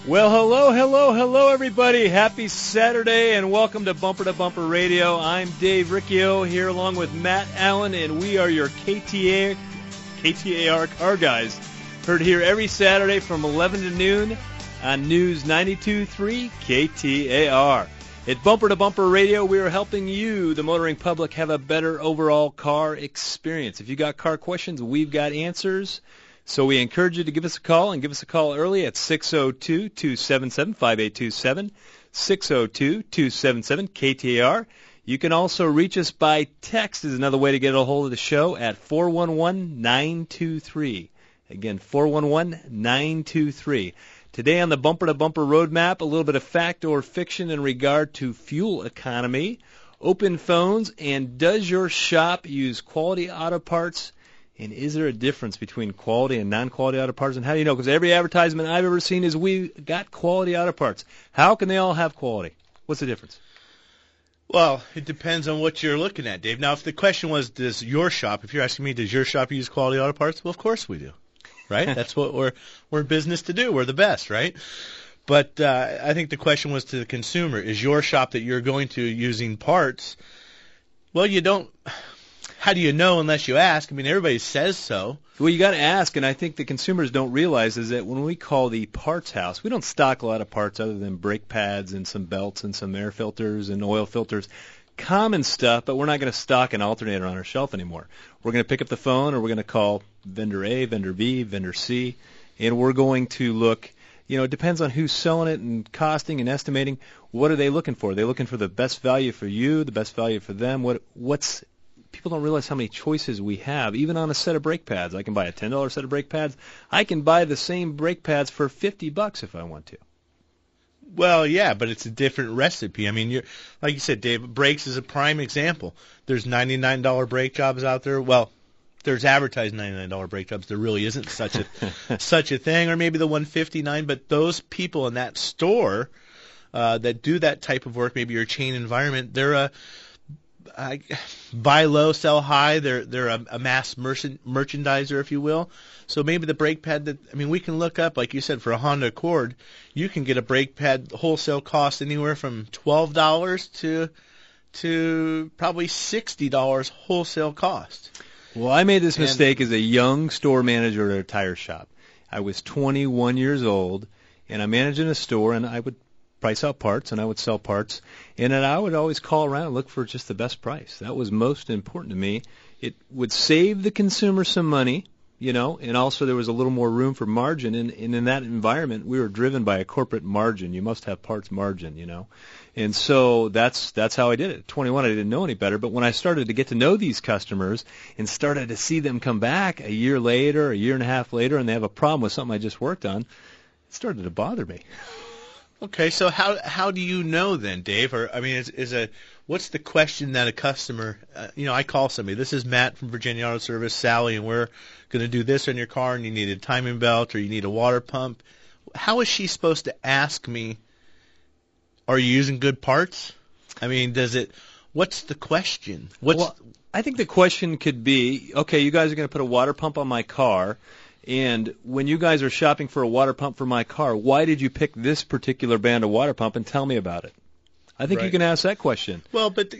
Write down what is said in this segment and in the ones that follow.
Well, hello, everybody. Happy Saturday, and welcome to Bumper Radio. I'm Dave Riccio here along with Matt Allen, and we are your KTAR car guys. Heard here every Saturday from 11 to noon on News 92.3 KTAR. At Bumper Radio, we are helping you, the motoring public, have a better overall car experience. If you got car questions, we've got answers. So we encourage you to give us a call, and give us a call early at 602-277-5827, 602-277-KTAR. You can also reach us by text is another way to get a hold of the show at 411-923. Again, 411-923. Today on the Bumper Roadmap, a little bit of fact or fiction in regard to fuel economy, open phones, and does your shop use quality auto parts? And is there a difference between quality and non-quality auto parts? And how do you know? Because every advertisement I've ever seen is we got quality auto parts. How can they all have quality? What's the difference? Well, it depends on what you're looking at, Dave. Now, if the question was, does your shop, if you're asking me, does your shop use quality auto parts? Well, of course we do, right? That's what we're in business to do. We're the best, right? But I think the question was to the consumer, is your shop that you're going to using parts? Well, you don't. How do you know unless you ask? I mean, everybody says so. Well, you got to ask, and I think the consumers don't realize is that when we call the parts house, we don't stock a lot of parts other than brake pads and some belts and some air filters and oil filters. Common stuff, but we're not going to stock an alternator on our shelf anymore. We're going to pick up the phone, or we're going to call vendor A, vendor B, vendor C, and we're going to look. You know, it depends on who's selling it and costing and estimating. What are they looking for? Are they looking for the best value for you, the best value for them? What's People don't realize how many choices we have, even on a set of brake pads. I can buy a $10 set of brake pads. I can buy the same brake pads for $50 if I want to. Well, yeah, but it's a different recipe. I mean, like you said, Dave, brakes is a prime example. There's $99 brake jobs out there. Well, there's advertised $99 brake jobs. There really isn't such a such a thing, or maybe the $159. But those people in that store that do that type of work, maybe your chain environment, they're buy low, sell high. They're a mass merchandiser, if you will. So maybe the brake pad we can look up, like you said, for a Honda Accord, you can get a brake pad wholesale cost anywhere from $12 to probably $60 wholesale cost. Well, I made this mistake as a young store manager at a tire shop. I was 21 years old, and I'm managing a store, and I would price out parts, and I would sell parts, and then I would always call around and look for just the best price. That was most important to me. It would save the consumer some money, you know, and also there was a little more room for margin, and in that environment, we were driven by a corporate margin. You must have parts margin, you know, and so that's how I did it. At 21, I didn't know any better, but when I started to get to know these customers and started to see them come back a year later, a year and a half later, and they have a problem with something I just worked on, it started to bother me. Okay, so how do you know then, Dave? Or what's the question that a customer, I call somebody. This is Matt from Virginia Auto Service, Sally, and we're going to do this on your car, and you need a timing belt or you need a water pump. How is she supposed to ask me, are you using good parts? I mean, what's the question? Well, I think the question could be, okay, you guys are going to put a water pump on my car. And when you guys are shopping for a water pump for my car, why did you pick this particular brand of water pump, and tell me about it? I think You can ask that question. Well, but,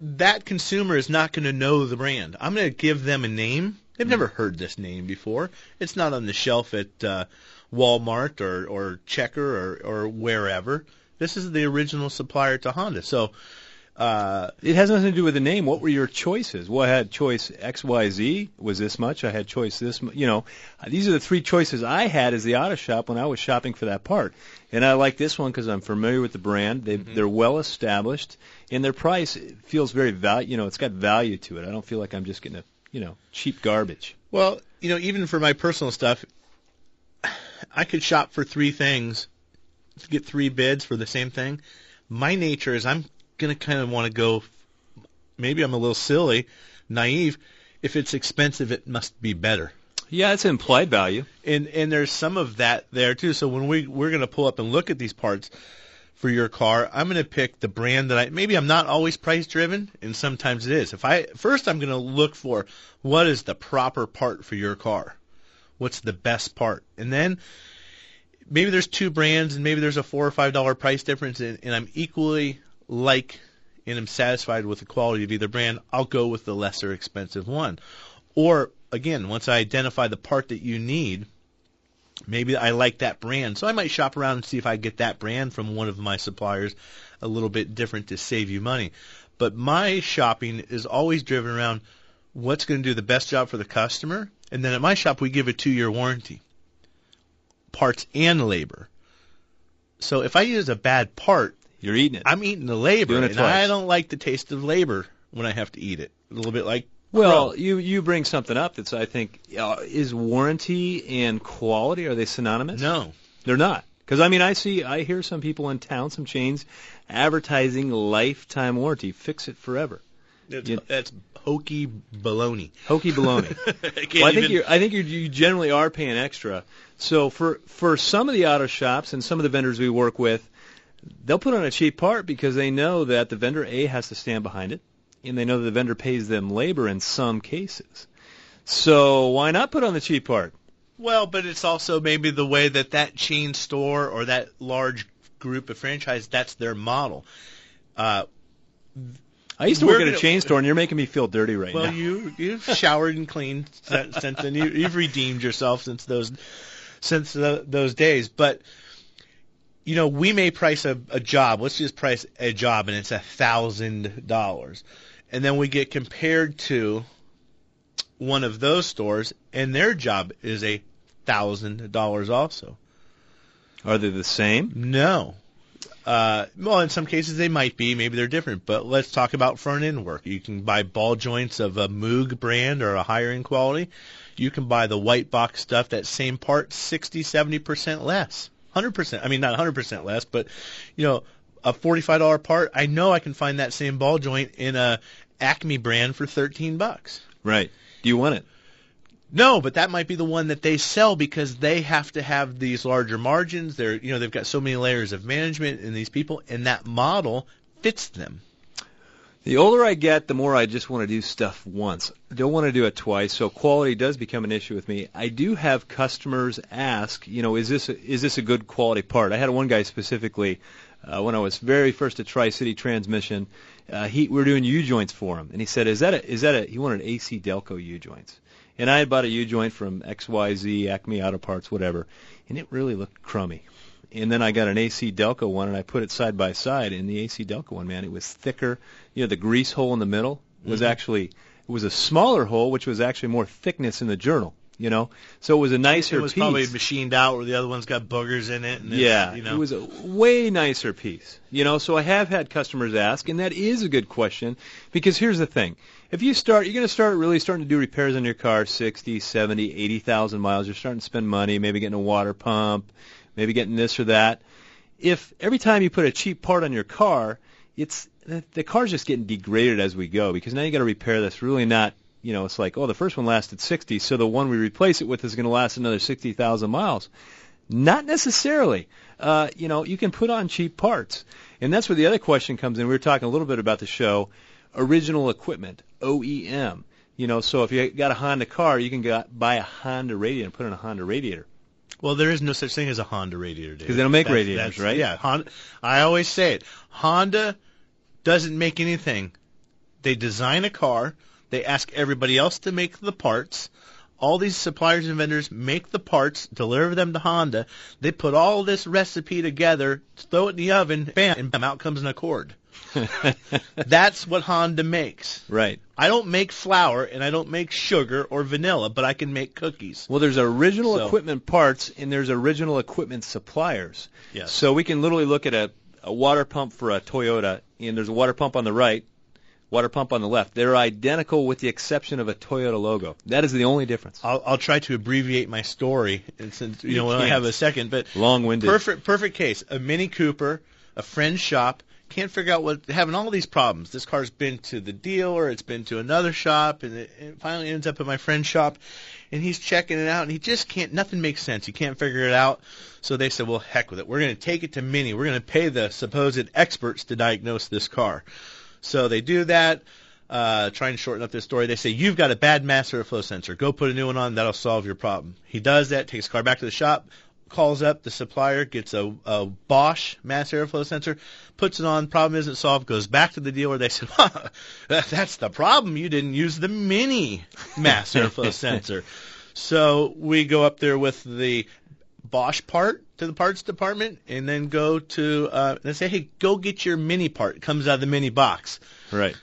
that consumer is not going to know the brand. I'm going to give them a name. They've never heard this name before. It's not on the shelf at Walmart or Checker or wherever. This is the original supplier to Honda. So it has nothing to do with the name. What were your choices? Well, I had choice XYZ was this much. I had choice this much. These are the three choices I had as the auto shop when I was shopping for that part. And I like this one because I'm familiar with the brand. They're well established, and their price feels very it's got value to it. I don't feel like I'm just getting cheap garbage. Well, even for my personal stuff, I could shop for three things, get three bids for the same thing. My nature is I'm going to kind of want to go, maybe I'm a little silly, naive, if it's expensive, it must be better. Yeah, it's implied value. And there's some of that there, too. So when we're going to pull up and look at these parts for your car, I'm going to pick the brand that maybe I'm not always price-driven, and sometimes it is. First I'm going to look for what is the proper part for your car. What's the best part? And then maybe there's two brands and maybe there's a $4 or $5 price difference, and I'm equally and I'm satisfied with the quality of either brand, I'll go with the lesser expensive one. Or, again, once I identify the part that you need, maybe I like that brand. So I might shop around and see if I get that brand from one of my suppliers a little bit different to save you money. But my shopping is always driven around what's going to do the best job for the customer. And then at my shop, we give a 2-year warranty, parts and labor. So if I use a bad part, you're eating it. I'm eating the labor, Doing it and twice. I don't like the taste of labor when I have to eat it. A little bit like Well, you bring something up that's, I think, is warranty and quality, are they synonymous? No. They're not. Because, I hear some people in town, some chains, advertising lifetime warranty, fix it forever. That's hokey baloney. Hokey baloney. I think you generally are paying extra. So for some of the auto shops and some of the vendors we work with, they'll put on a cheap part because they know that the vendor A has to stand behind it, and they know that the vendor pays them labor in some cases. So why not put on the cheap part? Well, but it's also maybe the way that chain store or that large group of franchise, that's their model. I used to work at a chain store, and you're making me feel dirty right now. Well, you've showered and cleaned since then. You've redeemed yourself since those days. But we may price a job. Let's just price a job, and it's $1,000, and then we get compared to one of those stores, and their job is $1,000 also. Are they the same? No. Well, in some cases they might be. Maybe they're different. But let's talk about front-end work. You can buy ball joints of a Moog brand or a higher-end quality. You can buy the white box stuff, that same part, 60, 70% less. 100%. I mean, not 100% less, but, a $45 part, I know I can find that same ball joint in a Acme brand for $13. Right. Do you want it? No, but that might be the one that they sell because they have to have these larger margins. They've got so many layers of management in these people, and that model fits them. The older I get, the more I just want to do stuff once. I don't want to do it twice, so quality does become an issue with me. I do have customers ask, is this a good quality part? I had one guy specifically when I was very first at Tri-City Transmission. We were doing U-joints for him, and he said, he wanted AC Delco U-joints. And I had bought a U-joint from XYZ, Acme Auto Parts, whatever, and it really looked crummy. And then I got an AC Delco one, and I put it side by side. And the AC Delco one, man, it was thicker. The grease hole in the middle was it was a smaller hole, which was actually more thickness in the journal. So it was a nicer piece. It was probably machined out where the other one's got boogers in it. And it was a way nicer piece. So I have had customers ask, and that is a good question, because here's the thing. If you're going to start really starting to do repairs on your car, 60, 70, 80,000 miles, you're starting to spend money, maybe getting a water pump, maybe getting this or that. If every time you put a cheap part on your car, the car's just getting degraded as we go, because now you got to repair this really not, it's like, the first one lasted 60, so the one we replace it with is going to last another 60,000 miles. Not necessarily. You can put on cheap parts. And that's where the other question comes in. We were talking a little bit about the show, original equipment, OEM. So if you got a Honda car, you can buy a Honda radiator and put in a Honda radiator. Well, there is no such thing as a Honda radiator, David. Because they don't make radiators, right? Yeah. Honda, I always say it. Honda doesn't make anything. They design a car. They ask everybody else to make the parts. All these suppliers and vendors make the parts, deliver them to Honda. They put all this recipe together, throw it in the oven, bam, and out comes an Accord. That's what Honda makes. Right. I don't make flour, and I don't make sugar or vanilla, but I can make cookies. Well, there's original equipment parts, and there's original equipment suppliers. Yes. So we can literally look at a water pump for a Toyota, and there's a water pump on the right, water pump on the left. They're identical with the exception of a Toyota logo. That is the only difference. I'll try to abbreviate my story, since when I have a second. But long-winded. Perfect case. A Mini Cooper, a friend's shop. Can't figure out having all these problems. This car's been to the dealer, it's been to another shop, and it finally ends up at my friend's shop, and he's checking it out, and he just can't, nothing makes sense. He can't figure it out. So they said, well, heck with it. We're going to take it to Mini. We're going to pay the supposed experts to diagnose this car. So they do that, trying to shorten up this story. They say, you've got a bad master flow sensor. Go put a new one on. That'll solve your problem. He does that, takes the car back to the shop. calls up the supplier, gets a Bosch mass airflow sensor, puts it on, problem isn't solved, goes back to the dealer. They said, that's the problem. You didn't use the mini mass airflow sensor. So we go up there with the Bosch part to the parts department and then go to and say, hey, go get your mini part. It comes out of the mini box. Right.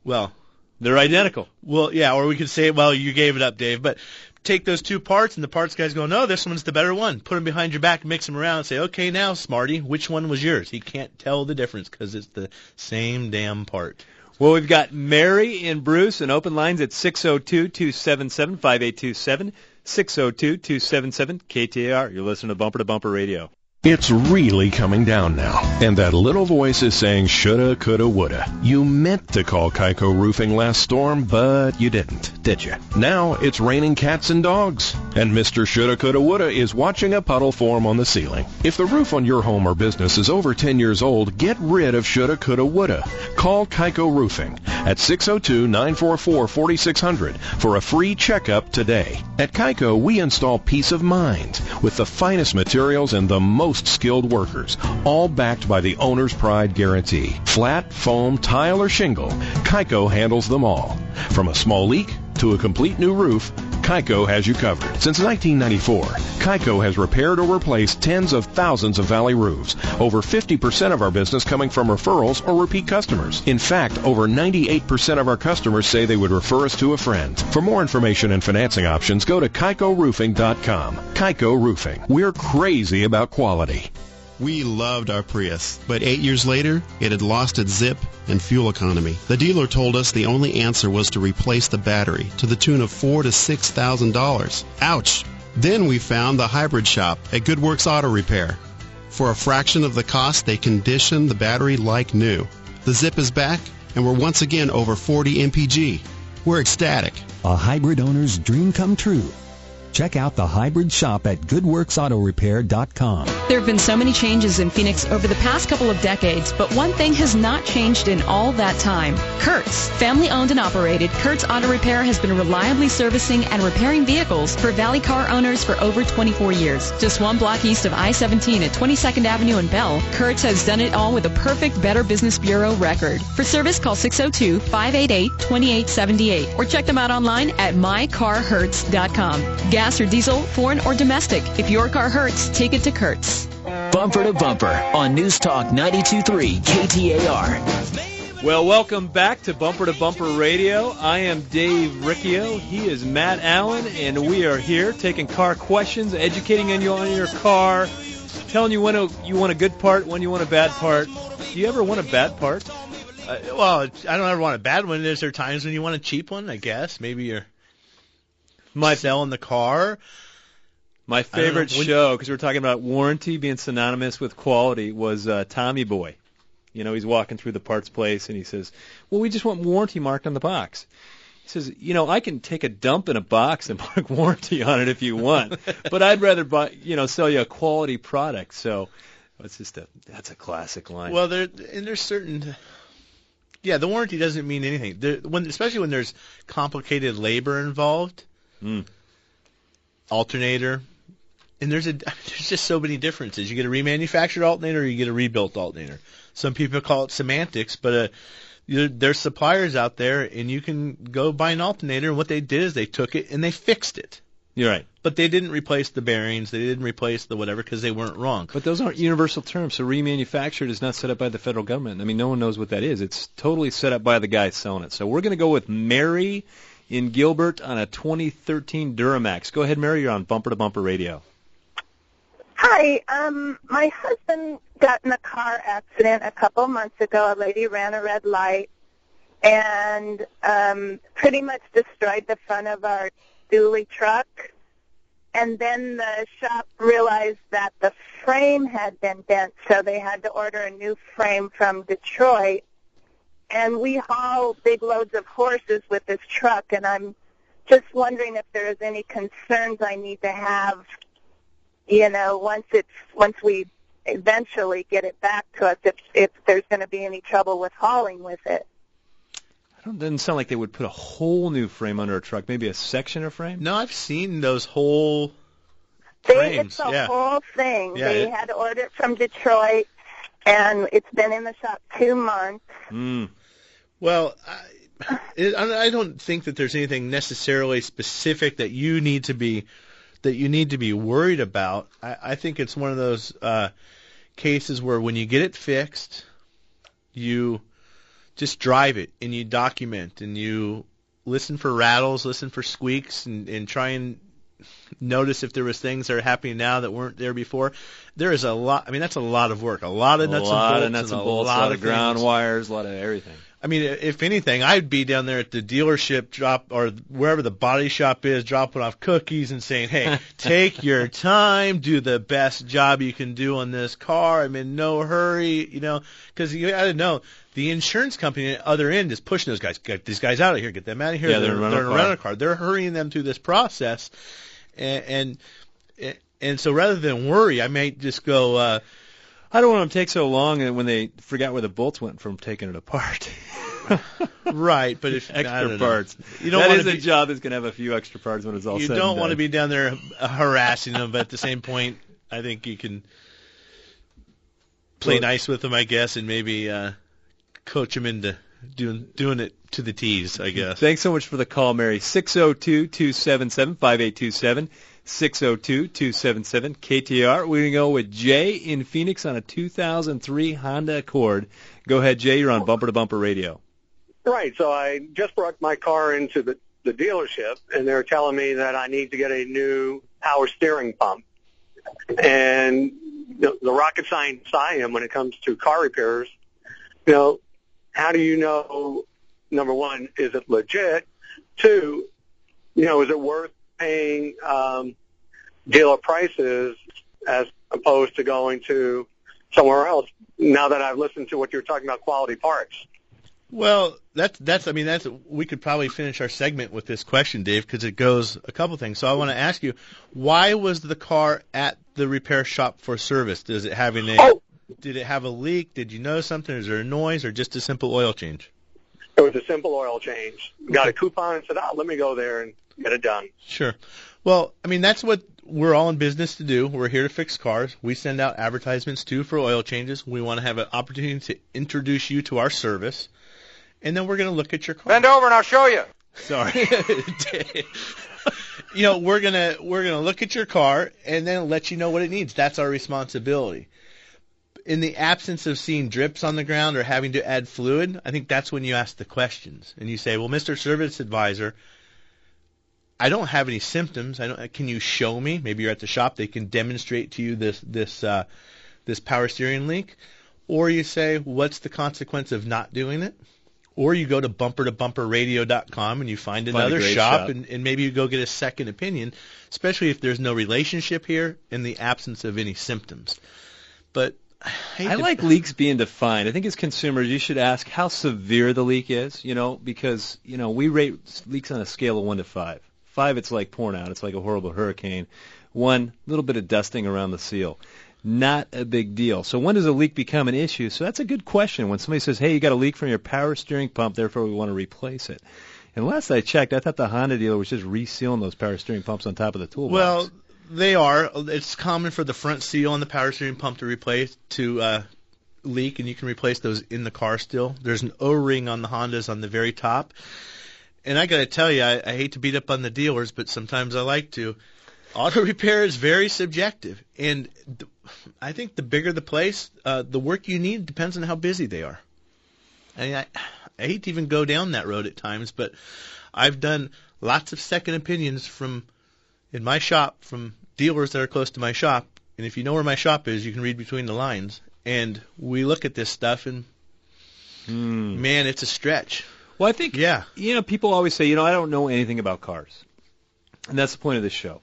Well, they're identical. Well, yeah, or we could say, well, you gave it up, Dave, but take those two parts, and the parts guys go, no, this one's the better one. Put them behind your back, mix them around, and say, okay, now, Smarty, which one was yours? He can't tell the difference because it's the same damn part. Well, we've got Mary and Bruce, and open lines at 602-277-5827, 602-277 KTAR. You're listening to Bumper to Bumper Radio. It's really coming down now, and that little voice is saying shoulda, coulda, woulda. You meant to call Kaiko Roofing last storm, but you didn't, did you? Now it's raining cats and dogs, and Mr. Shoulda, coulda, woulda is watching a puddle form on the ceiling. If the roof on your home or business is over 10 years old, get rid of shoulda, coulda, woulda. Call Kaiko Roofing at 602-944-4600 for a free checkup today. At Kaiko, we install peace of mind with the finest materials and the most skilled workers, all backed by the owner's pride guarantee. Flat, foam, tile, or shingle, Kaiko handles them all. From a small leak to a complete new roof, Kaiko has you covered. Since 1994, Kaiko has repaired or replaced tens of thousands of valley roofs. Over 50% of our business coming from referrals or repeat customers. In fact, over 98% of our customers say they would refer us to a friend. For more information and financing options, go to KaikoRoofing.com. Kaiko Roofing. We're crazy about quality. We loved our Prius, but 8 years later, it had lost its zip and fuel economy. The dealer told us the only answer was to replace the battery to the tune of $4,000 to $6,000. Ouch! Then we found the hybrid shop at Good Works Auto Repair. For a fraction of the cost, they conditioned the battery like new. The zip is back, and we're once again over 40 mpg. We're ecstatic. A hybrid owner's dream come true. Check out the hybrid shop at goodworksautorepair.com. There have been so many changes in Phoenix over the past couple of decades, but one thing has not changed in all that time. Kurtz. Family owned and operated, Kurtz Auto Repair has been reliably servicing and repairing vehicles for Valley car owners for over 24 years. Just one block east of I-17 at 22nd Avenue in Bell, Kurtz has done it all with a perfect Better Business Bureau record. For service, call 602-588-2878 or check them out online at mycarhurts.com. Gas or diesel, foreign or domestic. If your car hurts, take it to Kurtz. Bumper to Bumper on News Talk 92.3 KTAR. Well, welcome back to Bumper Radio. I am Dave Riccio. He is Matt Allen, and we are here taking car questions, educating you on your car, telling you when you want a good part, when you want a bad part. Do you ever want a bad part? Well, I don't ever want a bad one. Is there times when you want a cheap one, I guess? Maybe you're selling the car. My favorite show, because we're talking about warranty being synonymous with quality, was Tommy Boy. You know, he's walking through the parts place, and he says, well, we just want warranty marked on the box. He says, you know, I can take a dump in a box and mark warranty on it if you want, but I'd rather sell you a quality product. So that's a classic line. Well, there's certain... Yeah, the warranty doesn't mean anything. Especially when there's complicated labor involved. Alternator, and there's just so many differences. You get a remanufactured alternator, or you get a rebuilt alternator. Some people call it semantics, but there's suppliers out there, and you can go buy an alternator, and what they did is they took it and they fixed it. You're right. But they didn't replace the bearings, they didn't replace the whatever, because they weren't wrong. But those aren't universal terms, so remanufactured is not set up by the federal government. I mean, no one knows what that is. It's totally set up by the guy selling it. So we're going to go with Mary in Gilbert on a 2013 Duramax. Go ahead, Mary. You're on Bumper to Bumper Radio. Hi. My husband got in a car accident a couple months ago. A lady ran a red light and pretty much destroyed the front of our dually truck. And then the shop realized that the frame had been bent, so they had to order a new frame from Detroit. And we haul big loads of horses with this truck, and I'm just wondering if there's any concerns I need to have, once we eventually get it back to us, if there's going to be any trouble with hauling with it. It doesn't sound like they would put a whole new frame under a truck, maybe a section of frame. No, I've seen those whole It's the whole thing. Yeah, they had ordered it from Detroit, and it's been in the shop 2 months. Well, I don't think that there's anything necessarily specific that you need to be worried about. I think it's one of those cases where when you get it fixed, you just drive it and you document and you listen for rattles, listen for squeaks, and try and notice if there was things that are happening now that weren't there before. There is a lot. I mean, that's a lot of work. A lot of nuts and bolts, a lot of ground wires, a lot of everything. I mean, if anything, I'd be down there at the dealership or wherever the body shop is, dropping off cookies and saying, hey, take your time, do the best job you can do on this car. I'm in no hurry, because you got to know the insurance company at the other end is pushing those guys. Get these guys out of here. Get them out of here. Yeah, they're in a rental car. They're hurrying them through this process. And so rather than worry, I might just go, I don't want them to take so long and when they forgot where the bolts went from taking it apart. Right, but if extra parts. You don't that want is a job that's going to have a few extra parts when it's all said and done. You don't want to be down there harassing them, but at the same point, I think you can play nice with them, I guess, and maybe coach them into doing it to the T's, I guess. Thanks so much for the call, Mary. 602-277-5827. 602-277 KTAR. We're going to go with Jay in Phoenix on a 2003 Honda Accord. Go ahead, Jay. You're on Bumper to Bumper Radio. Right. So I just brought my car into the dealership, and they're telling me that I need to get a new power steering pump. And the rocket science I am when it comes to car repairs, how do you know, number one, is it legit? Two, is it worth paying dealer prices as opposed to going to somewhere else, now that I've listened to what you're talking about, quality parts? Well, we could probably finish our segment with this question, Dave, because it goes a couple things. So I want to ask you, why was the car at the repair shop for service? Did it have a leak? Did you know something? Is there a noise, or just a simple oil change? It was a simple oil change. Got a coupon and said, let me go there and get it done. Sure. Well, that's what we're all in business to do. We're here to fix cars. We send out advertisements, too, for oil changes. We want to have an opportunity to introduce you to our service. And then we're going to look at your car. Bend over and I'll show you. Sorry. We're gonna look at your car and then let you know what it needs. That's our responsibility. In the absence of seeing drips on the ground or having to add fluid, I think that's when you ask the questions. And you say, well, Mr. Service Advisor, I don't have any symptoms. Can you show me? Maybe you're at the shop. They can demonstrate to you this power steering leak. Or you say, what's the consequence of not doing it? Or you go to bumpertobumperradio.com and you find another shop. And maybe you go get a second opinion, especially if there's no relationship here in the absence of any symptoms. But I like leaks being defined. I think as consumers you should ask how severe the leak is, because, we rate leaks on a scale of 1 to 5. 5, it's like pouring out. It's like a horrible hurricane. 1, a little bit of dusting around the seal. Not a big deal. So when does a leak become an issue? So that's a good question. When somebody says, hey, you got a leak from your power steering pump, therefore we want to replace it. And last I checked, I thought the Honda dealer was just resealing those power steering pumps on top of the toolbox. Well, they are. It's common for the front seal on the power steering pump to leak, and you can replace those in the car still. There's an O-ring on the Hondas on the very top. And I got to tell you, I hate to beat up on the dealers, but sometimes I like to. Auto repair is very subjective, and I think the bigger the place, the work you need depends on how busy they are. I hate to even go down that road at times, but I've done lots of second opinions in my shop from dealers that are close to my shop, and if you know where my shop is, you can read between the lines. And we look at this stuff, and man, it's a stretch. Well, I think people always say, I don't know anything about cars, and that's the point of this show.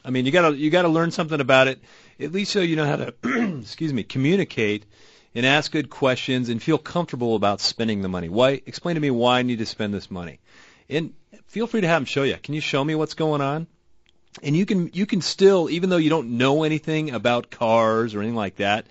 I mean, you gotta learn something about it, at least so you know how to communicate and ask good questions and feel comfortable about spending the money. Explain to me why I need to spend this money, and feel free to have them show you. Can you show me what's going on? And you can still, even though you don't know anything about cars or anything like that,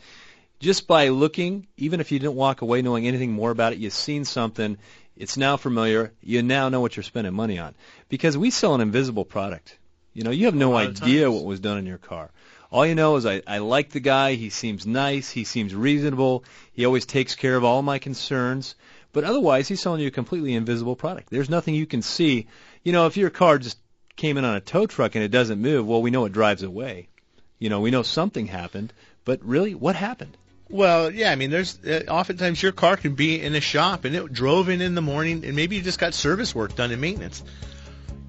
just by looking, even if you didn't walk away knowing anything more about it, you've seen something, it's now familiar, you now know what you're spending money on. Because we sell an invisible product. You know, you have no idea what was done in your car. All you know is I like the guy. He seems nice. He seems reasonable. He always takes care of all my concerns. But otherwise, he's selling you a completely invisible product. There's nothing you can see. You know, if your car just came in on a tow truck and it doesn't move, well, we know it drives away. You know, we know something happened. But really, what happened? Well, yeah, I mean, there's oftentimes your car can be in a shop and it drove in the morning and maybe you just got service work done in maintenance.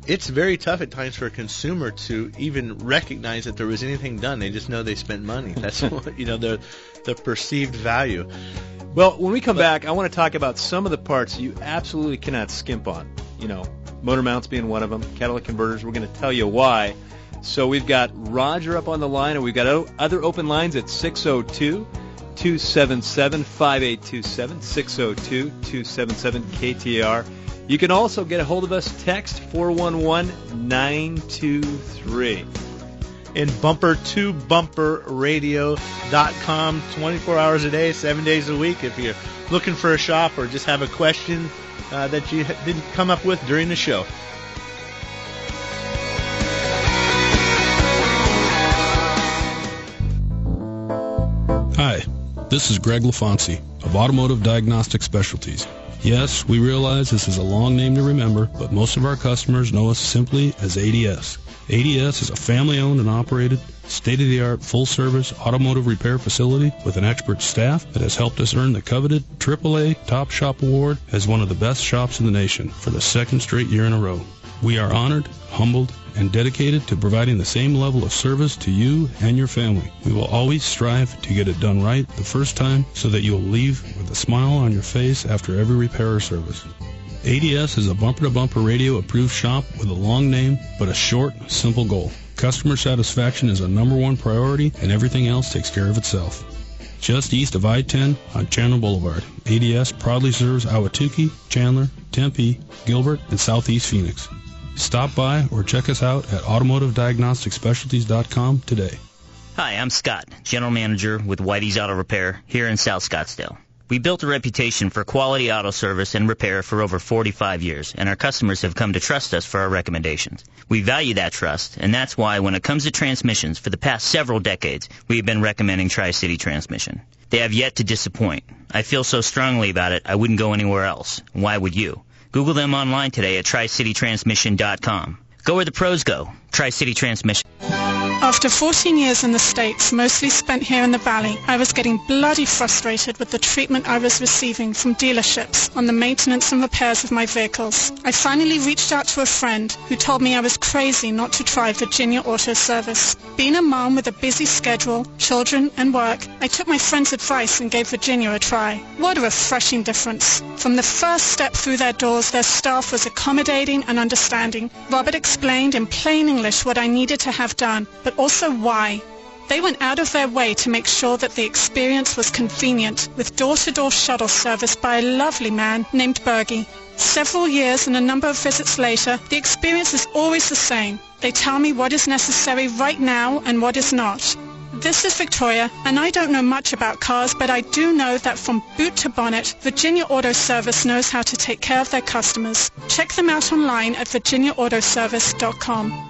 It's very tough at times for a consumer to even recognize that there was anything done. They just know they spent money. That's the perceived value. Well, when we come back, I want to talk about some of the parts you absolutely cannot skimp on. You know, motor mounts being one of them, catalytic converters. We're going to tell you why. So we've got Roger up on the line, and we've got other open lines at 602-277-5827, 602-277-KTAR. You can also get a hold of us, text 411-923. And bumper2bumperradio.com, 24 hours a day, 7 days a week. If you're looking for a shop or just have a question that you didn't come up with during the show. Hi, this is Greg LaFonsi of Automotive Diagnostic Specialties. Yes, we realize this is a long name to remember, but most of our customers know us simply as ADS. ADS is a family-owned and operated, state-of-the-art, full-service automotive repair facility with an expert staff that has helped us earn the coveted AAA Top Shop Award as one of the best shops in the nation for the second straight year in a row. We are honored, humbled, and dedicated to providing the same level of service to you and your family. We will always strive to get it done right the first time so that you will leave with a smile on your face after every repair or service. ADS is a bumper-to-bumper radio approved shop with a long name but a short, simple goal. Customer satisfaction is our number one priority and everything else takes care of itself. Just east of I-10 on Chandler Boulevard, ADS proudly serves Ahwatukee, Chandler, Tempe, Gilbert, and Southeast Phoenix. Stop by or check us out at automotivediagnosticspecialties.com today. Hi, I'm Scott, General Manager with Whitey's Auto Repair here in South Scottsdale. We built a reputation for quality auto service and repair for over 45 years, and our customers have come to trust us for our recommendations. We value that trust, and that's why when it comes to transmissions, for the past several decades, we've been recommending Tri-City Transmission. They have yet to disappoint. I feel so strongly about it, I wouldn't go anywhere else. Why would you? Google them online today at TriCityTransmission.com. Go where the pros go. Tri-City Transmission. After 14 years in the States, mostly spent here in the Valley, I was getting bloody frustrated with the treatment I was receiving from dealerships on the maintenance and repairs of my vehicles. I finally reached out to a friend who told me I was crazy not to try Virginia Auto Service. Being a mom with a busy schedule, children, and work, I took my friend's advice and gave Virginia a try. What a refreshing difference. From the first step through their doors, their staff was accommodating and understanding. Robert explained in plain English what I needed to have done, but also why. They went out of their way to make sure that the experience was convenient, with door-to-door shuttle service by a lovely man named Bergie. Several years and a number of visits later, the experience is always the same. They tell me what is necessary right now and what is not. This is Victoria, and I don't know much about cars, but I do know that from boot to bonnet, Virginia Auto Service knows how to take care of their customers. Check them out online at virginiaautoservice.com.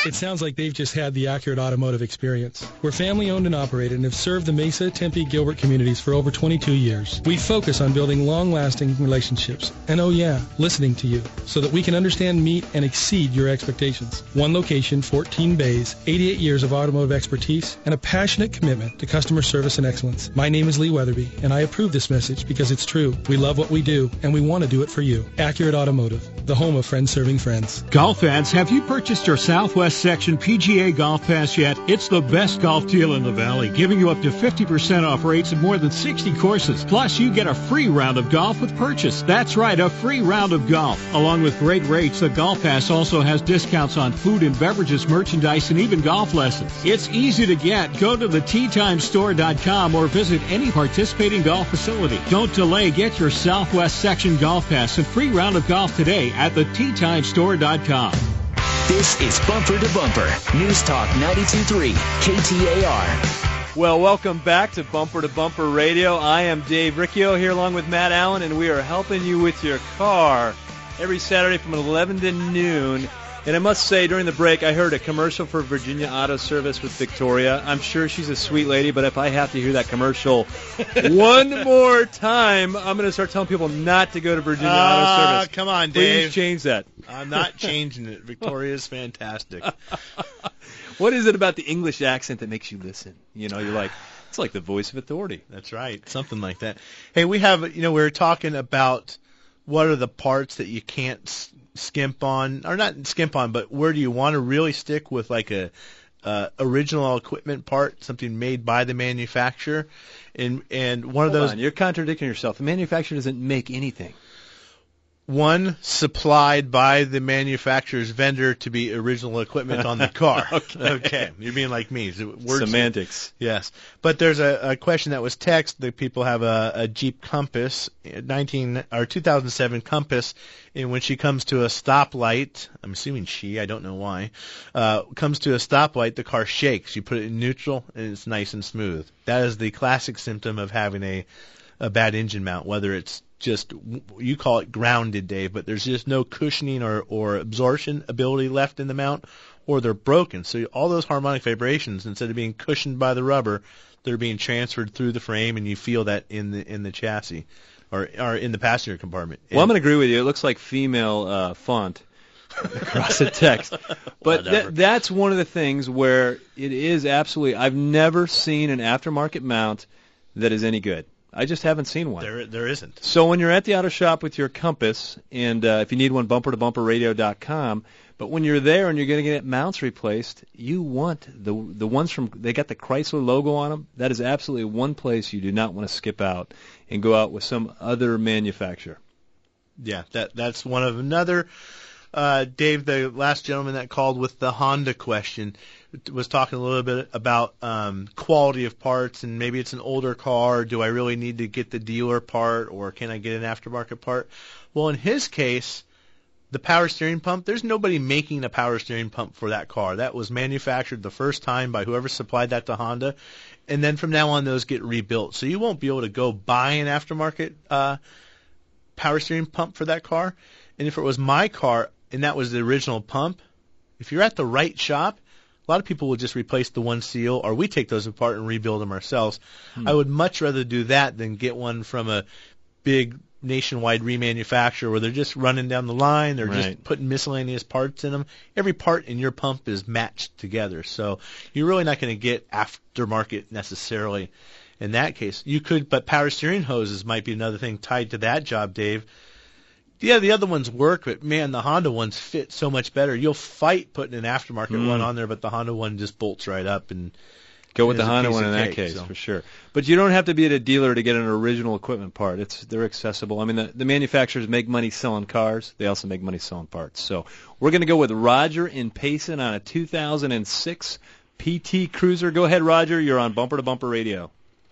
It sounds like they've just had the accurate automotive experience. We're family-owned and operated and have served the Mesa, Tempe, Gilbert communities for over 22 years. We focus on building long-lasting relationships and, oh yeah, listening to you so that we can understand, meet, and exceed your expectations. One location, 14 bays, 88 years of automotive expertise, and a passionate commitment to customer service and excellence. My name is Lee Weatherby, and I approve this message because it's true. We love what we do, and we want to do it for you. Accurate Automotive, the home of friends serving friends. Golf fans, have you purchased your Southwest Section PGA Golf Pass yet? It's the best golf deal in the Valley, giving you up to 50% off rates at more than 60 courses. Plus, you get a free round of golf with purchase. That's right, a free round of golf. Along with great rates, the Golf Pass also has discounts on food and beverages, merchandise, and even golf lessons. It's easy to get. Go to the teatimestore.com or visit any participating golf facility. Don't delay. Get your Southwest Section Golf Pass and free round of golf today at the teatimestore.com. This is Bumper to Bumper, News Talk 92.3, KTAR. Well, welcome back to Bumper Radio. I am Dave Riccio here along with Matt Allen, and we are helping you with your car. every Saturday from 11 to noon. And I must say, during the break, I heard a commercial for Virginia Auto Service with Victoria. I'm sure she's a sweet lady, but if I have to hear that commercial one more time, I'm going to start telling people not to go to Virginia Auto Service. Come on, Dave. Please change that. I'm not changing it. Victoria's fantastic. What is it about the English accent that makes you listen? You know, you're like, it's like the voice of authority. That's right. Something like that. Hey, we have, we're talking about what are the parts that you can't skimp on, or not skimp on, but where do you want to really stick with like a original equipment part, something made by the manufacturer, and one of those. Hold on, you're contradicting yourself. The manufacturer doesn't make anything. One supplied by the manufacturer's vendor to be original equipment on the car. Okay. You're being like me. Semantics. Yes. But there's a question that was text that people have a Jeep Compass, 2007 Compass, and when she comes to a stoplight, I'm assuming I don't know why, comes to a stoplight, the car shakes. You put it in neutral, and it's nice and smooth. That is the classic symptom of having a bad engine mount, whether it's just, you call it grounded, Dave, but there's just no cushioning or absorption ability left in the mount, or they're broken. So all those harmonic vibrations, instead of being cushioned by the rubber, they're being transferred through the frame, and you feel that in the chassis or in the passenger compartment. Well, I'm going to agree with you. It looks like female font across the text. But that's one of the things where it is absolutely, I've never seen an aftermarket mount that is any good. I just haven't seen one. There isn't. So when you're at the auto shop with your Compass, and if you need one, bumpertobumperradio.com, but when you're there and you're going to get mounts replaced, you want the ones they got the Chrysler logo on them. That is absolutely one place you do not want to skip out and go out with some other manufacturer. Yeah, that's one of another. Dave, the last gentleman that called with the Honda question, was talking a little bit about quality of parts, and maybe it's an older car. Do I really need to get the dealer part, or can I get an aftermarket part? Well, in his case, the power steering pump, there's nobody making a power steering pump for that car. That was manufactured the first time by whoever supplied that to Honda, and then from now on those get rebuilt. So you won't be able to go buy an aftermarket power steering pump for that car. And if it was my car and that was the original pump, if you're at the right shop, a lot of people will just replace the one seal, or we take those apart and rebuild them ourselves. I would much rather do that than get one from a big nationwide remanufacturer where they're just running down the line, they're just putting miscellaneous parts in them. Every part in your pump is matched together, so you're really not going to get aftermarket necessarily in that case. You could, but power steering hoses might be another thing tied to that job, Dave. Yeah, the other ones work, but man, the Honda ones fit so much better. You'll fight putting an aftermarket one on there, but the Honda one just bolts right up and go with the Honda one in that case, for sure. But you don't have to be at a dealer to get an original equipment part. They're accessible. I mean, the manufacturers make money selling cars. They also make money selling parts. So we're going to go with Roger in Payson on a 2006 PT Cruiser. Go ahead, Roger. You're on Bumper to Bumper Radio.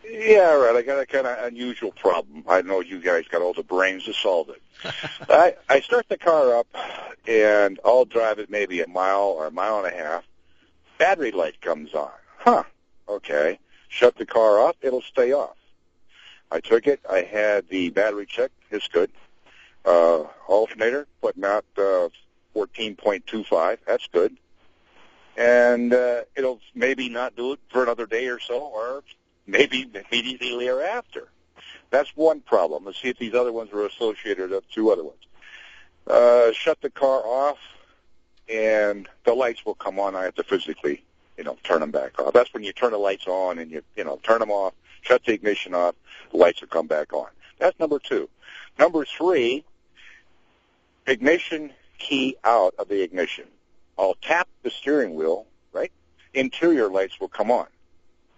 Yeah, right. I got a kind of unusual problem. I know you guys got all the brains to solve it. I start the car up, and I'll drive it maybe a mile or a mile and a half. Battery light comes on. Okay. Shut the car off, it'll stay off. I took it. I had the battery checked. It's good. Alternator, putting out 14.25. That's good. And it'll maybe not do it for another day or so, or maybe immediately thereafter. That's one problem. Let's see if these other ones are associated with two other ones. Shut the car off, and the lights will come on. I have to physically, turn them back off. That's when you turn the lights on and you turn them off, shut the ignition off, the lights will come back on. That's number two. Number three, ignition key out of the ignition. I'll tap the steering wheel, right? Interior lights will come on.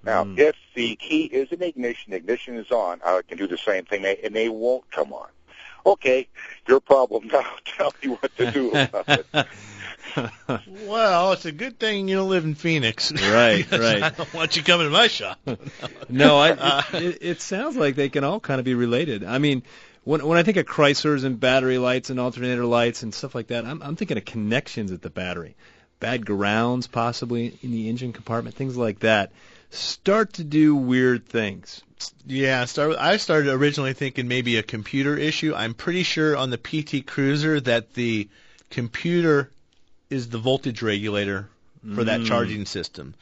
Now, if the key is in ignition is on, I can do the same thing, and they won't come on. Okay, your problem now. Tell me what to do about it. Well, it's a good thing you don't live in Phoenix. Right. I don't want you coming to my shop. No, it sounds like they can all kind of be related. I mean, when I think of Chryslers and battery lights and alternator lights and stuff like that, I'm thinking of connections at the battery. Bad grounds possibly in the engine compartment, things like that. start to do weird things. Yeah, I started originally thinking maybe a computer issue. I'm pretty sure on the PT Cruiser that the computer is the voltage regulator for that charging system.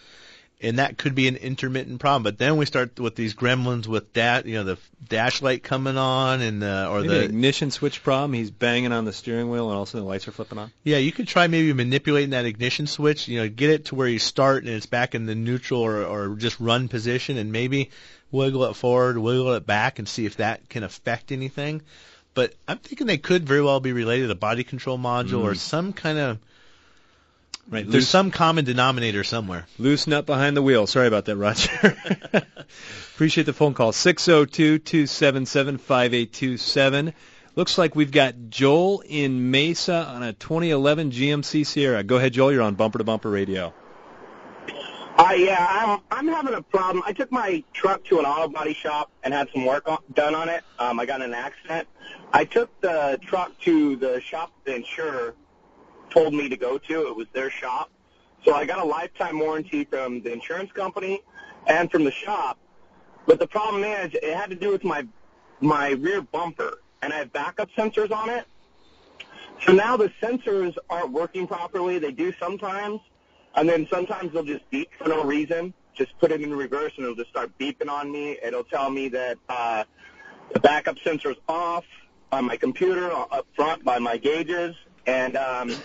And that could be an intermittent problem. But then we start with these gremlins with the dash light coming on and maybe the ignition switch problem. He's banging on the steering wheel and all of a sudden the lights are flipping on. Yeah, you could try maybe manipulating that ignition switch. Get it to where you start and it's back in the neutral or just run position, and maybe wiggle it forward, wiggle it back, and see if that can affect anything. But I'm thinking they could very well be related to a body control module or some kind of. Right, there's some common denominator somewhere. Loose nut behind the wheel. Sorry about that, Roger. Appreciate the phone call. 602-277-5827. Looks like we've got Joel in Mesa on a 2011 GMC Sierra. Go ahead, Joel. You're on Bumper to Bumper Radio. Yeah, I'm having a problem. I took my truck to an auto body shop and had some work done on it. I got in an accident. I took the truck to the shop the insurer told me to go to. It was their shop. So I got a lifetime warranty from the insurance company and from the shop. But the problem is it had to do with my rear bumper, and I have backup sensors on it. So now the sensors aren't working properly. They do sometimes, and then sometimes they'll just beep for no reason. Just put it in reverse, and it'll just start beeping on me. It'll tell me that the backup sensor's off on my computer up front by my gauges. And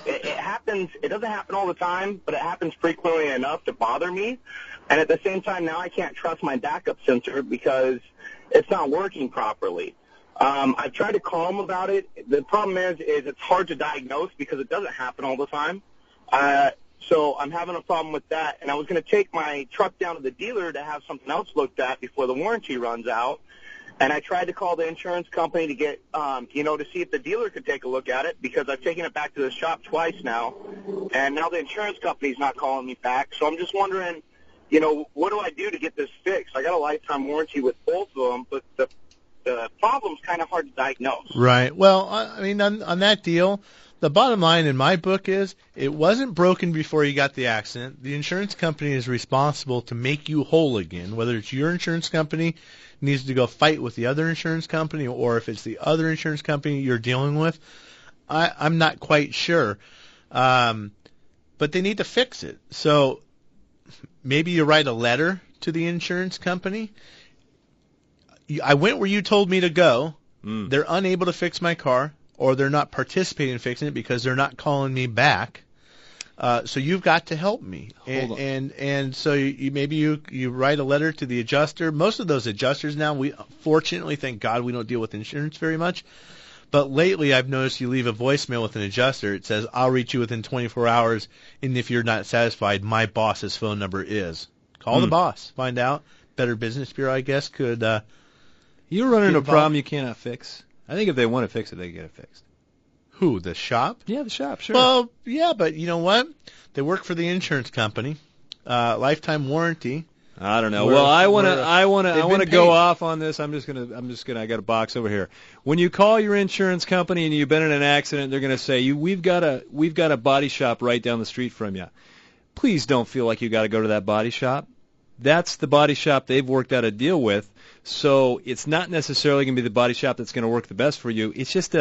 it happens. It doesn't happen all the time, but it happens frequently enough to bother me. And at the same time, now I can't trust my backup sensor because it's not working properly. I've tried to call them about it. The problem is it's hard to diagnose because it doesn't happen all the time. So I'm having a problem with that. And I was going to take my truck down to the dealer to have something else looked at before the warranty runs out. And I tried to call the insurance company to get, to see if the dealer could take a look at it because I've taken it back to the shop twice now. And now the insurance company's not calling me back. So I'm just wondering, what do I do to get this fixed? I got a lifetime warranty with both of them, but the problem's kind of hard to diagnose. Right. Well, I mean, on that deal, the bottom line in my book is it wasn't broken before you got the accident. The insurance company is responsible to make you whole again, whether it's your insurance company needs to go fight with the other insurance company or if it's the other insurance company you're dealing with. I'm not quite sure. But they need to fix it. So maybe you write a letter to the insurance company. I went where you told me to go. They're unable to fix my car, or they're not participating in fixing it because they're not calling me back. So you've got to help me. And so you write a letter to the adjuster. Most of those adjusters now, we fortunately, thank God, we don't deal with insurance very much. But lately I've noticed you leave a voicemail with an adjuster. It says, I'll reach you within 24 hours, and if you're not satisfied, my boss's phone number is. Call the boss. Find out. Better Business Bureau, I guess, could You're running into a problem you cannot fix. I think if they want to fix it, they can get it fixed. Who, the shop? Yeah, the shop, sure. Well, yeah, but you know what? They work for the insurance company. Lifetime warranty. I don't know. Well, I want to go off on this. I got a box over here. When you call your insurance company and you've been in an accident, they're going to say, we've got a body shop right down the street from you. Please don't feel like you got to go to that body shop. That's the body shop they've worked out a deal with. So it's not necessarily going to be the body shop that's going to work the best for you. It's just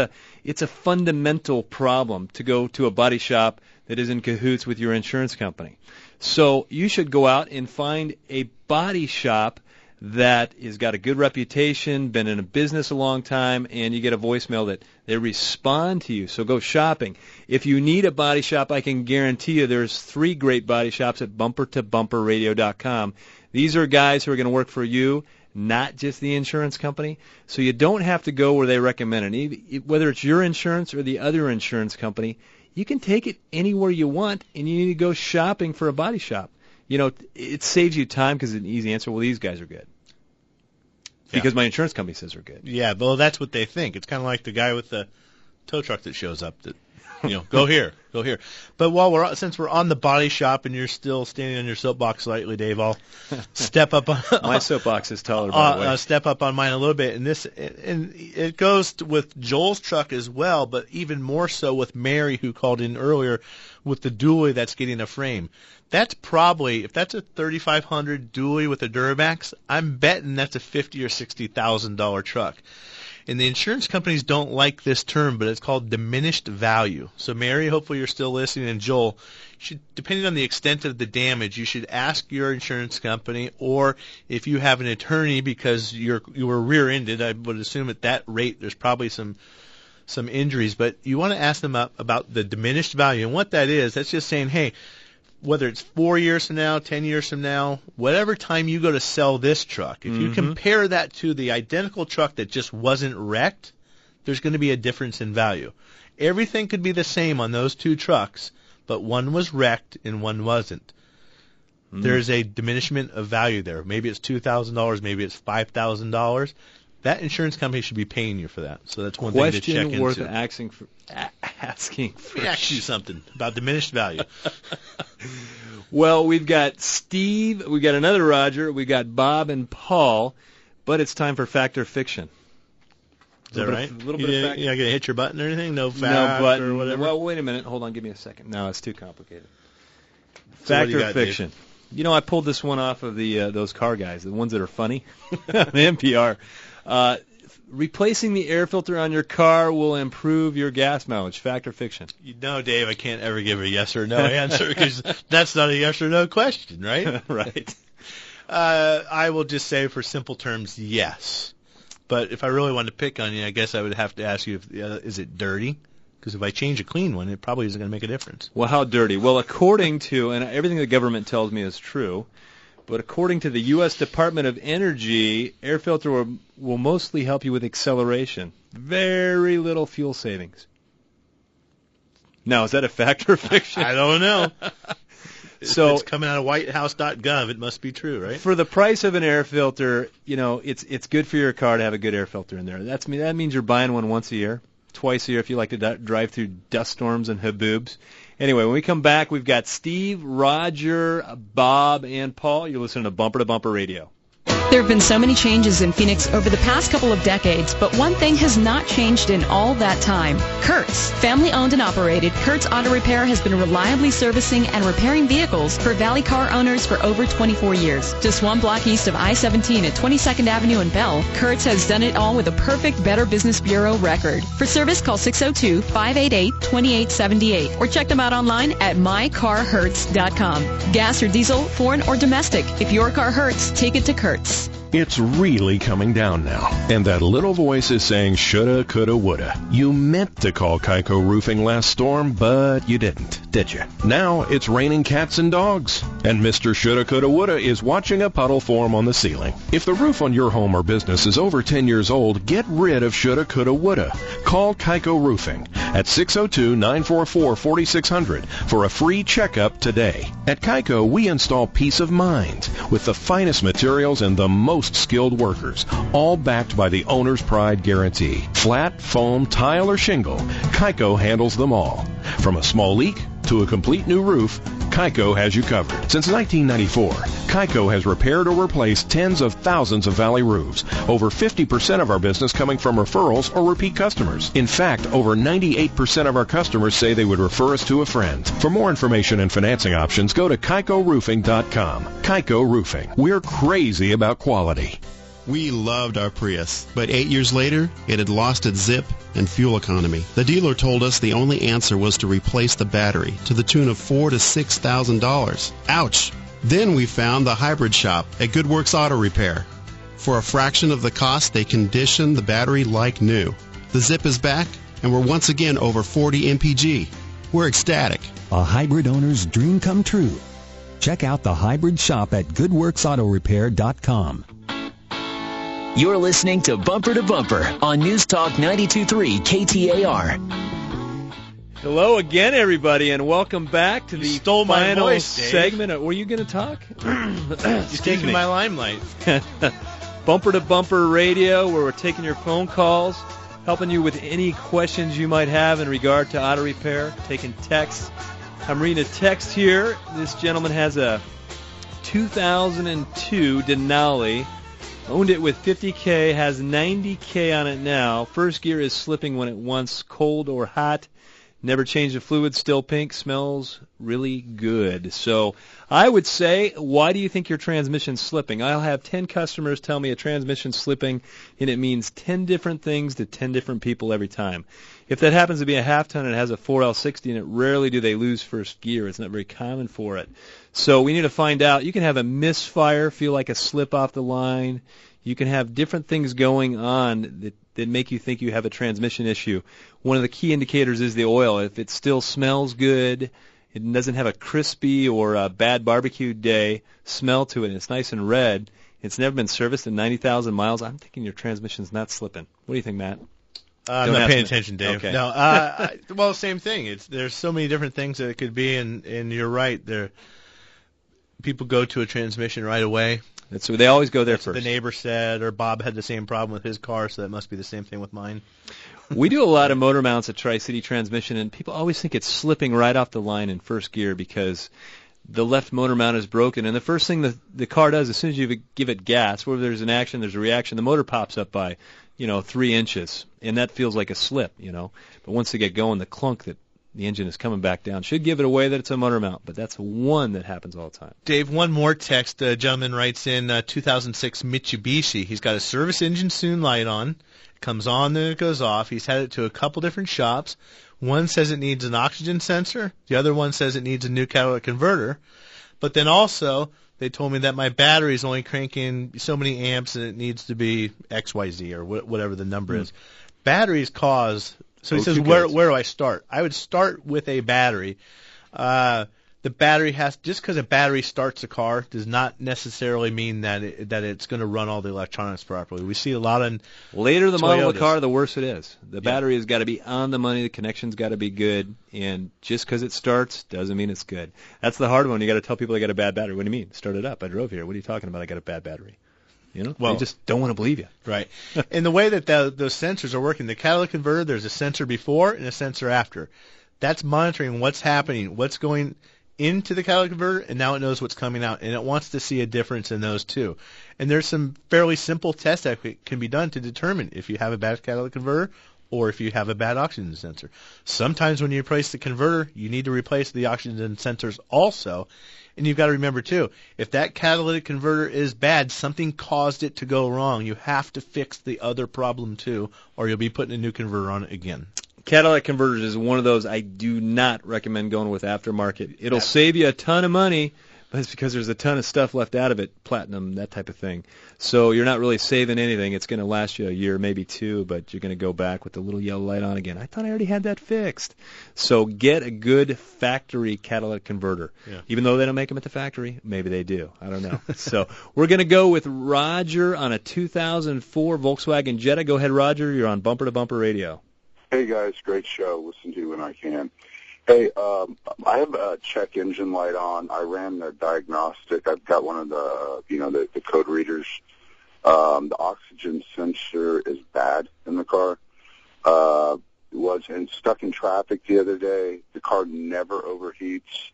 it's a fundamental problem to go to a body shop that is in cahoots with your insurance company. So you should go out and find a body shop that has got a good reputation, been in a business a long time, and you get a voicemail that they respond to you. So go shopping. If you need a body shop, I can guarantee you there's 3 great body shops at bumpertobumperradio.com. These are guys who are going to work for you, not just the insurance company. So you don't have to go where they recommend it. Whether it's your insurance or the other insurance company, you can take it anywhere you want, and you need to go shopping for a body shop. It saves you time because it's an easy answer. Well, these guys are good. Because my insurance company says they're good. Yeah, well, that's what they think. It's kind of like the guy with the tow truck that shows up that, go here, go here. But since we're on the body shop and you're still standing on your soapbox slightly, Dave, I'll step up on my soapbox is taller, by the way. Step up on mine a little bit, and it goes with Joel's truck as well, but even more so with Mary, who called in earlier with the dually that's getting a frame. That's probably, if that's a $3,500 dually with a Duramax, I'm betting that's a $50,000 or $60,000 truck. And the insurance companies don't like this term, but it's called diminished value. So, Mary, hopefully you're still listening, and Joel, depending on the extent of the damage, you should ask your insurance company, or if you have an attorney because you were rear-ended, I would assume at that rate there's probably some injuries, but you want to ask them about the diminished value. And what that is, that's just saying, hey, whether it's 4 years from now, 10 years from now, whatever time you go to sell this truck, if you compare that to the identical truck that just wasn't wrecked, there's going to be a difference in value. Everything could be the same on those two trucks, but one was wrecked and one wasn't. There's a diminishment of value there. Maybe it's $2,000, maybe it's $5,000. That insurance company should be paying you for that. So that's one thing to check into. Question worth asking for. Let me ask you something about diminished value. Well, we've got Steve, we've got another Roger, we've got Bob and Paul, but it's time for Fact or Fiction. Is that right? A little bit of fact. You're not going to hit your button or anything? No fact button or whatever? Well, wait a minute. Hold on. Give me a second. No, it's too complicated. So Fact or fiction? Dave? You know, I pulled this one off of those car guys, the ones that are funny, the NPR. Replacing the air filter on your car will improve your gas mileage. Fact or fiction? You know, Dave, I can't ever give a yes or no answer because that's not a yes or no question, right? Right. I will just say for simple terms, yes. But if I really wanted to pick on you, I guess I would have to ask you, is it dirty? Because if I change a clean one, it probably isn't going to make a difference. Well, how dirty? Well, according to, and everything the government tells me is true, but according to the U.S. Department of Energy, air filter will mostly help you with acceleration. Very little fuel savings. Now, is that a fact or fiction? I don't know. So if it's coming out of whitehouse.gov, it must be true, right? For the price of an air filter, you know, it's good for your car to have a good air filter in there. That means you're buying one once a year, twice a year if you like to drive through dust storms and haboobs. Anyway, when we come back, we've got Steve, Roger, Bob, and Paul. You're listening to Bumper Radio. There have been so many changes in Phoenix over the past couple of decades, but one thing has not changed in all that time. Kurtz. Family owned and operated, Kurtz Auto Repair has been reliably servicing and repairing vehicles for Valley car owners for over 24 years. Just one block east of I-17 at 22nd Avenue in Bell, Kurtz has done it all with a perfect Better Business Bureau record. For service, call 602-588-2878 or check them out online at mycarhurts.com. Gas or diesel, foreign or domestic. If your car hurts, take it to Kurtz. It's really coming down now, and that little voice is saying shoulda, coulda, woulda. You meant to call Kaiko Roofing last storm, but you didn't, did you? Now it's raining cats and dogs, and Mr. Shoulda, coulda, woulda is watching a puddle form on the ceiling. If the roof on your home or business is over 10 years old, get rid of shoulda, coulda, woulda. Call Kaiko Roofing at 602-944-4600 for a free checkup today. At Kaiko, we install peace of mind with the finest materials and the most skilled workers, all backed by the owner's pride guarantee. Flat, foam, tile, or shingle, Kaiko handles them all. From a small leak to a complete new roof, Kaiko has you covered. Since 1994, Kaiko has repaired or replaced tens of thousands of Valley roofs. Over 50% of our business coming from referrals or repeat customers. In fact, over 98% of our customers say they would refer us to a friend. For more information and financing options, go to KaikoRoofing.com. Kaiko Roofing. We're crazy about quality. We loved our Prius, but 8 years later, it had lost its zip and fuel economy. The dealer told us the only answer was to replace the battery to the tune of $4,000 to $6,000. Ouch! Then we found the hybrid shop at Good Works Auto Repair. For a fraction of the cost, they conditioned the battery like new. The zip is back, and we're once again over 40 mpg. We're ecstatic. A hybrid owner's dream come true. Check out the hybrid shop at goodworksautorepair.com. You're listening to Bumper on News Talk 92.3 KTAR. Hello again, everybody, and welcome back to the final voice, segment. Were you going to talk? You're taking my limelight. Bumper Radio, where we're taking your phone calls, helping you with any questions you might have in regard to auto repair, taking texts. I'm reading a text here. This gentleman has a 2002 Denali. Owned it with $50K, has $90K on it now. First gear is slipping when it wants cold or hot. Never changed the fluid, still pink, smells really good. So I would say, why do you think your transmission's slipping? I'll have 10 customers tell me a transmission's slipping, and it means 10 different things to 10 different people every time. If that happens to be a half-ton and it has a 4L60 in it, rarely do they lose first gear. It's not very common for it. So we need to find out. You can have a misfire, feel like a slip off the line. You can have different things going on that make you think you have a transmission issue. One of the key indicators is the oil. If it still smells good, it doesn't have a crispy or a bad barbecue day smell to it, and it's nice and red, it's never been serviced in 90,000 miles, I'm thinking your transmission's not slipping. What do you think, Matt? I'm not paying attention, Dave. Okay. No, well, same thing. There's so many different things that it could be, and you're right. People go to a transmission right away. So they always go there That's first. What the neighbor said, or Bob had the same problem with his car, so that must be the same thing with mine. We do a lot of motor mounts at Tri-City Transmission, and people always think it's slipping right off the line in first gear because the left motor mount is broken. And the first thing the car does, as soon as you give it gas, where there's an action, there's a reaction, the motor pops up by 3 inches, and that feels like a slip, But once they get going, the clunk that the engine is coming back down should give it away that it's a motor mount, but that's one that happens all the time. Dave, one more text. A gentleman writes in 2006 Mitsubishi. He's got a service engine soon light on. It comes on, then it goes off. He's had it to a couple different shops. One says it needs an oxygen sensor. The other one says it needs a new catalytic converter. But then also, they told me that my battery is only cranking so many amps and it needs to be XYZ or whatever the number is. Batteries cause... So he says, where do I start? I would start with a battery. The battery just because a battery starts a car does not necessarily mean that it's going to run all the electronics properly. We see a lot of later the Toyotas. model of the car, the worse it is. The battery has got to be on the money. The connection's got to be good. And just because it starts doesn't mean it's good. That's the hard one. You got to tell people they got a bad battery. What do you mean? Start it up. I drove here. What are you talking about? I got a bad battery. They just don't want to believe you. Right. And the way that those sensors are working, the catalytic converter, there's a sensor before and a sensor after. That's monitoring what's happening, what's going into the catalytic converter, and now it knows what's coming out, and it wants to see a difference in those two. And there's some fairly simple tests that can be done to determine if you have a bad catalytic converter or if you have a bad oxygen sensor. Sometimes when you replace the converter, you need to replace the oxygen sensors also. And you've got to remember, too, if that catalytic converter is bad, something caused it to go wrong. You have to fix the other problem, too, or you'll be putting a new converter on it again. Catalytic converters is one of those I do not recommend going with aftermarket. It'll save you a ton of money, but it's because there's a ton of stuff left out of it, platinum, that type of thing. So you're not really saving anything. It's going to last you a year, maybe two, but you're going to go back with the little yellow light on again. I thought I already had that fixed. So get a good factory catalytic converter. Yeah. Even though they don't make them at the factory, maybe they do. I don't know. So we're going to go with Roger on a 2004 Volkswagen Jetta. Go ahead, Roger. You're on Bumper to Bumper Radio. Hey, guys. Great show. Listen to you when I can. Hey, I have a check engine light on. I ran the diagnostic. I've got one of the code readers. The oxygen sensor is bad in the car. Was stuck in traffic the other day. The car never overheats,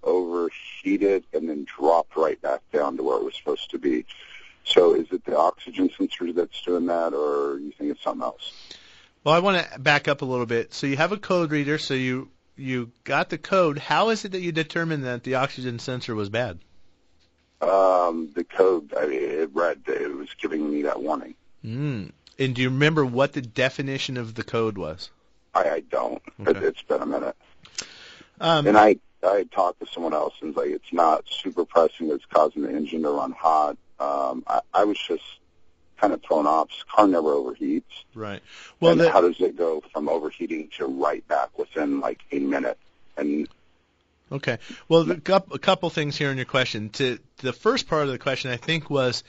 overheated, and then dropped right back down to where it was supposed to be. So is it the oxygen sensor that's doing that, or you think it's something else? Well, I want to back up a little bit. So you have a code reader, so you got the code. How is it that you determined that the oxygen sensor was bad? The code, it read that it was giving me that warning. And do you remember what the definition of the code was? I don't. Okay. It's been a minute. And I talked to someone else, and it's not super pressing that's causing the engine to run hot. I was just kind of thrown off. This car never overheats. Right. Well, how does it go from overheating to right back within like a minute? And okay. Well, a couple things here in your question. The first part of the question, I think, was,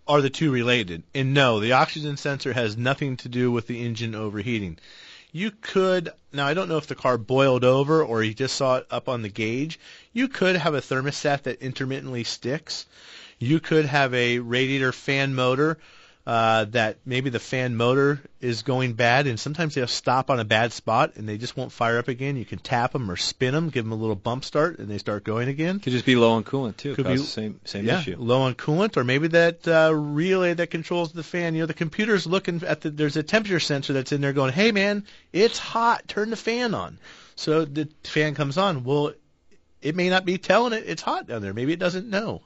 are the two related? And no, the oxygen sensor has nothing to do with the engine overheating. You could, now I don't know if the car boiled over or you just saw it up on the gauge. You could have a thermostat that intermittently sticks. You could have a radiator fan motor that maybe the fan motor is going bad, and sometimes they'll stop on a bad spot and they just won't fire up again. You can tap them or spin them, give them a little bump start, and they start going again. Could just be low on coolant too. Could be the same issue. Low on coolant, or maybe that relay that controls the fan. The computer's looking at there's a temperature sensor that's in there going, hey man, it's hot, turn the fan on. So the fan comes on. Well, it may not be telling it it's hot down there. Maybe it doesn't know.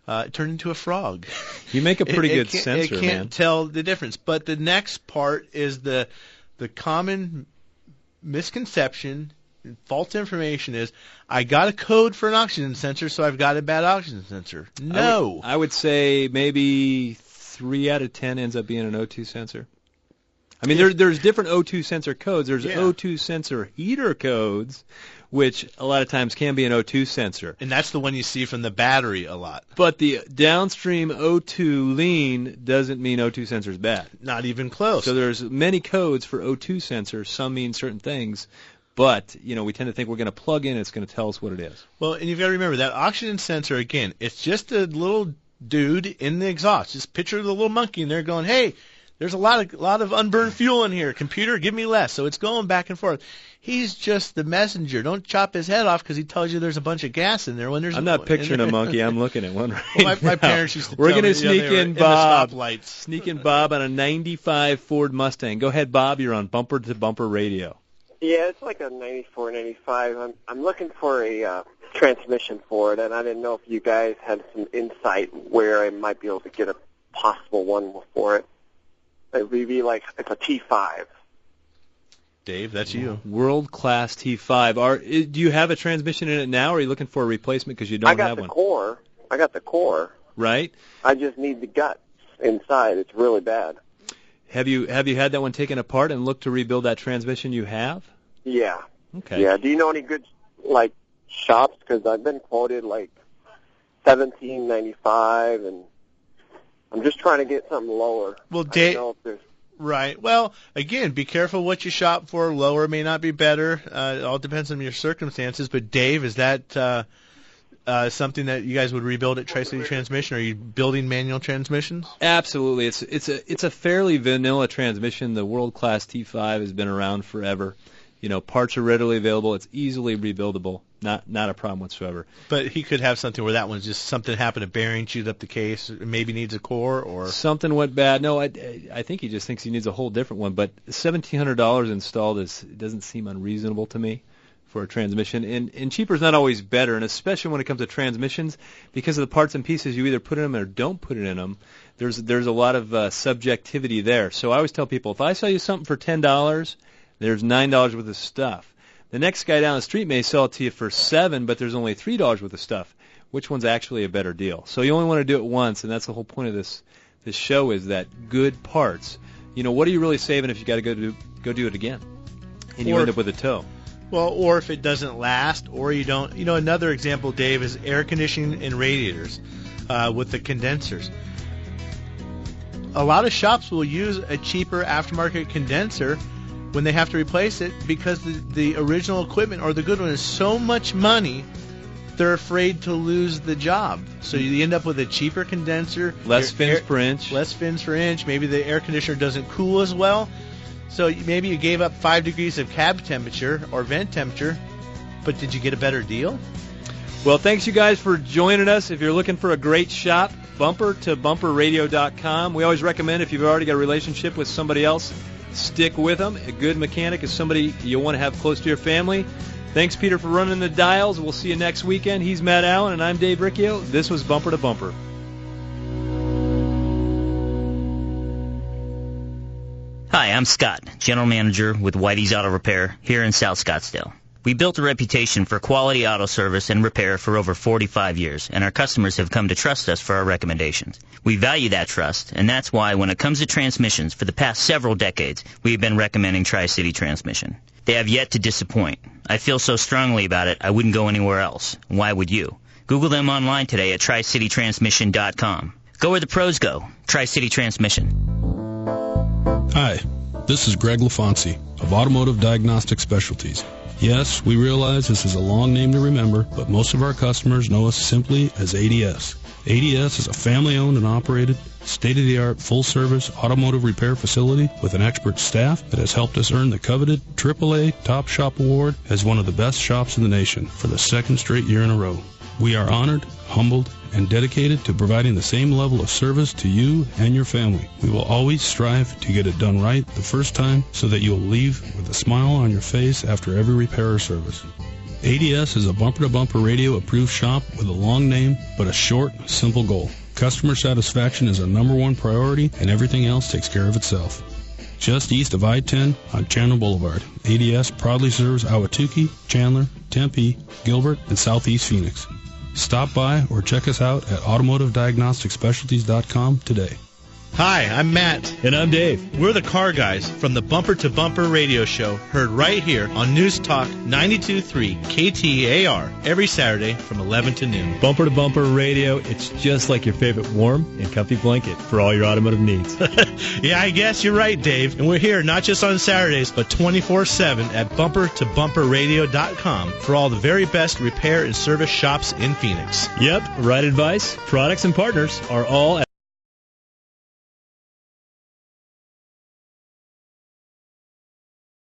It turned into a frog. You make a pretty good sensor, man. It can't tell the difference. But the next part is the common misconception, false information is, I got a code for an oxygen sensor, so I've got a bad oxygen sensor. No. I would say maybe 3 out of 10 ends up being an O2 sensor. I mean, there's different O2 sensor codes. There's O2 sensor heater codes, which a lot of times can be an O2 sensor. And that's the one you see from the battery a lot. But the downstream O2 lean doesn't mean O2 sensor is bad. Not even close. So there's many codes for O2 sensors. Some mean certain things. But, we tend to think we're going to plug in, it's going to tell us what it is. Well, and you've got to remember, that oxygen sensor, again, it's just a little dude in the exhaust. Just picture the little monkey in there going, hey, there's a lot of unburned fuel in here. Computer, give me less. So it's going back and forth. He's just the messenger. Don't chop his head off because he tells you there's a bunch of gas in there when there's. I'm not picturing a monkey. I'm looking at one right well, my now. parents used to We're tell going me, to sneak in Bob. Sneak in Bob on a 95 Ford Mustang. Go ahead, Bob. You're on Bumper to Bumper Radio. Yeah, it's like a 94, 95. I'm looking for a transmission for it, and I didn't know if you guys had some insight where I might be able to get a possible one for it. It would be like it's a T5. Dave, that's you. World-class T5. Do you have a transmission in it now, or are you looking for a replacement because you don't have one? I got the core. Right. I just need the guts inside. It's really bad. Have you had that one taken apart and looked to rebuild that transmission you have? Yeah. Okay. Yeah. Do you know any good shops? Because I've been quoted like $17.95, and I'm just trying to get something lower. Well, Dave. Right. Well, again, be careful what you shop for. Lower may not be better. It all depends on your circumstances. But Dave, is that something that you guys would rebuild at Tri-City Transmission? Are you building manual transmissions? Absolutely. It's a fairly vanilla transmission. The world-class T5 has been around forever. Parts are readily available. It's easily rebuildable. Not a problem whatsoever. But he could have something where that one's just something happened, a bearing chewed up the case, maybe needs a core, or something went bad. No, I think he just thinks he needs a whole different one. But $1,700 installed doesn't seem unreasonable to me for a transmission. And cheaper is not always better, and especially when it comes to transmissions, because of the parts and pieces you either put in them or don't put it in them. There's a lot of subjectivity there. So I always tell people, if I sell you something for $10, there's $9 worth of stuff. The next guy down the street may sell it to you for $7, but there's only $3 worth of stuff. Which one's actually a better deal? So you only want to do it once, and that's the whole point of this show, is that good parts. What are you really saving if you got to go do it again, and you end up with a tow? Well, or if it doesn't last, or you don't. Another example, Dave, is air conditioning and radiators with the condensers. A lot of shops will use a cheaper aftermarket condenser when they have to replace it because the original equipment or the good one is so much money, they're afraid to lose the job. So you end up with a cheaper condenser. Less fins per inch. Less fins per inch. Maybe the air conditioner doesn't cool as well. So maybe you gave up 5 degrees of cab temperature or vent temperature, but did you get a better deal? Well, thanks you guys for joining us. If you're looking for a great shop, bumpertobumperradio.com. We always recommend, if you've already got a relationship with somebody else, stick with them. A good mechanic is somebody you'll want to have close to your family. Thanks, Peter, for running the dials. We'll see you next weekend. He's Matt Allen, and I'm Dave Riccio. This was Bumper to Bumper. Hi, I'm Scott, General Manager with Whitey's Auto Repair here in South Scottsdale. We built a reputation for quality auto service and repair for over 45 years, and our customers have come to trust us for our recommendations. We value that trust, and that's why when it comes to transmissions, for the past several decades, we have been recommending Tri-City Transmission. They have yet to disappoint. I feel so strongly about it, I wouldn't go anywhere else. Why would you? Google them online today at TriCityTransmission.com. Go where the pros go. Tri-City Transmission. Hi, this is Greg LaFonsi of Automotive Diagnostic Specialties. Yes, we realize this is a long name to remember, but most of our customers know us simply as ADS. ADS is a family-owned and operated, state-of-the-art, full-service automotive repair facility with an expert staff that has helped us earn the coveted AAA Top Shop Award as one of the best shops in the nation for the second straight year in a row. We are honored, humbled, and dedicated to providing the same level of service to you and your family. We will always strive to get it done right the first time so that you'll leave with a smile on your face after every repair or service. ADS is a bumper-to-bumper radio approved shop with a long name but a short, simple goal. Customer satisfaction is our number one priority, and everything else takes care of itself. Just east of I-10 on Chandler Boulevard, ADS proudly serves Ahwatukee, Chandler, Tempe, Gilbert, and Southeast Phoenix. Stop by or check us out at automotivediagnosticspecialties.com today. Hi, I'm Matt. And I'm Dave. We're the car guys from the Bumper to Bumper radio show, heard right here on News Talk 92.3 KTAR every Saturday from 11 to noon. Bumper to Bumper radio, it's just like your favorite warm and comfy blanket for all your automotive needs. Yeah, I guess you're right, Dave. And we're here not just on Saturdays, but 24/7 at bumpertobumperradio.com for all the very best repair and service shops in Phoenix. Yep, right advice, products, and partners are all at